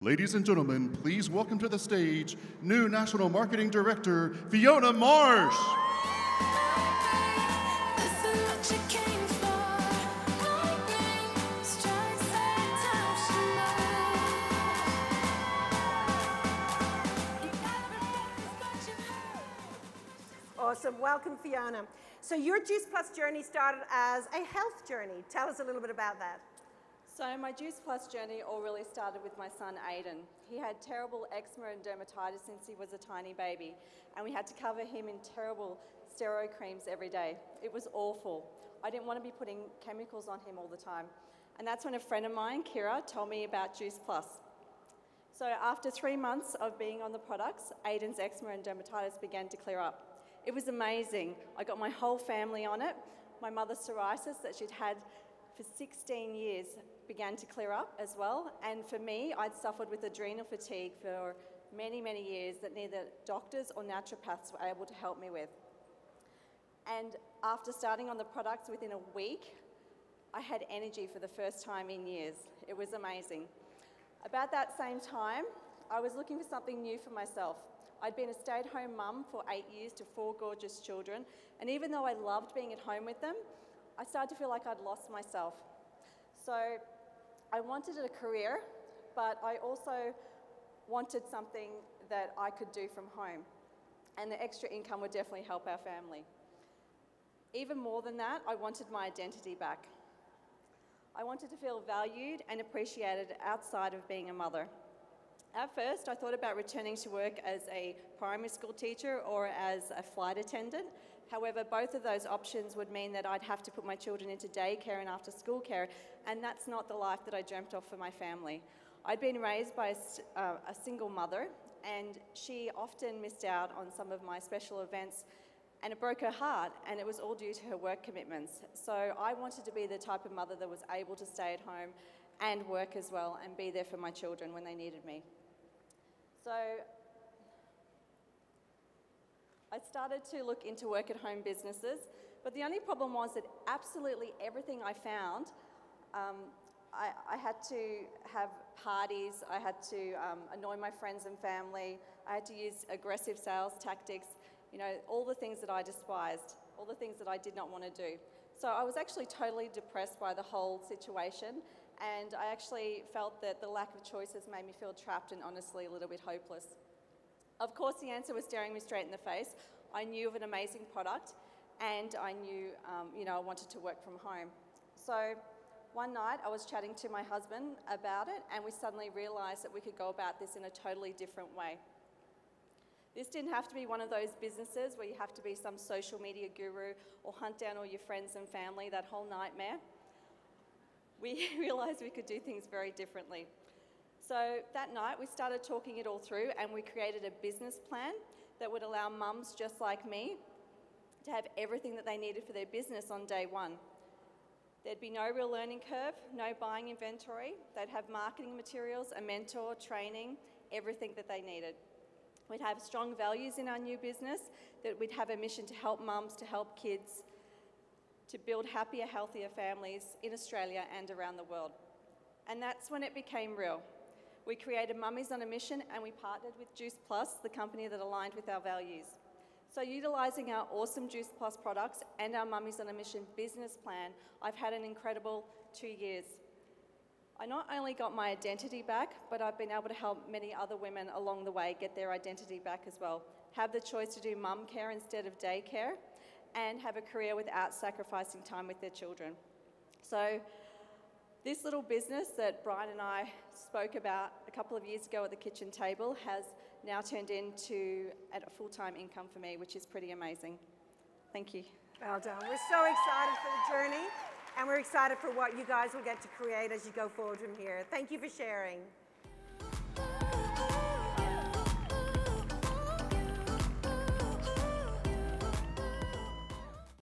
Ladies and gentlemen, please welcome to the stage new National Marketing Director, Fiona Marsh. Awesome. Welcome, Fiona. So your Juice Plus journey started as a health journey. Tell us a little bit about that. So my Juice Plus journey all really started with my son Aiden. He had terrible eczema and dermatitis since he was a tiny baby, and we had to cover him in terrible steroid creams every day. It was awful. I didn't want to be putting chemicals on him all the time. And that's when a friend of mine, Kira, told me about Juice Plus. So after 3 months of being on the products, Aiden's eczema and dermatitis began to clear up. It was amazing. I got my whole family on it. My mother's psoriasis that she'd had for 16 years began to clear up as well. And for me, I'd suffered with adrenal fatigue for many, many years that neither doctors or naturopaths were able to help me with. And after starting on the products within a week, I had energy for the first time in years. It was amazing. About that same time, I was looking for something new for myself. I'd been a stay-at-home mum for 8 years to 4 gorgeous children, and even though I loved being at home with them, I started to feel like I'd lost myself. So I wanted a career, but I also wanted something that I could do from home, and the extra income would definitely help our family. Even more than that, I wanted my identity back. I wanted to feel valued and appreciated outside of being a mother. At first, I thought about returning to work as a primary school teacher or as a flight attendant. However, both of those options would mean that I'd have to put my children into daycare and after school care, and that's not the life that I dreamt of for my family. I'd been raised by a single mother, and she often missed out on some of my special events, and it broke her heart, and it was all due to her work commitments. So I wanted to be the type of mother that was able to stay at home and work as well and be there for my children when they needed me. So I started to look into work-at-home businesses, but the only problem was that absolutely everything I found, I had to have parties, I had to annoy my friends and family, I had to use aggressive sales tactics, you know, all the things that I despised, all the things that I did not want to do. So I was actually totally depressed by the whole situation, and I actually felt that the lack of choices made me feel trapped and honestly a little bit hopeless. Of course, the answer was staring me straight in the face. I knew of an amazing product, and I knew, I wanted to work from home. So one night I was chatting to my husband about it, and we suddenly realized that we could go about this in a totally different way. This didn't have to be one of those businesses where you have to be some social media guru or hunt down all your friends and family, that whole nightmare. We realized we could do things very differently. So that night we started talking it all through, and we created a business plan that would allow mums just like me to have everything that they needed for their business on day one. There'd be no real learning curve, no buying inventory. They'd have marketing materials, a mentor, training, everything that they needed. We'd have strong values in our new business, that we'd have a mission to help mums, to help kids, to build happier, healthier families in Australia and around the world. And that's when it became real. We created Mummies on a Mission, and we partnered with Juice Plus, the company that aligned with our values. So utilising our awesome Juice Plus products and our Mummies on a Mission business plan, I've had an incredible 2 years. I not only got my identity back, but I've been able to help many other women along the way get their identity back as well, have the choice to do mum care instead of daycare, and have a career without sacrificing time with their children. So this little business that Brian and I spoke about a couple of years ago at the kitchen table has now turned into a full-time income for me, which is pretty amazing. Thank you. Well done. We're so excited for the journey, and we're excited for what you guys will get to create as you go forward from here. Thank you for sharing.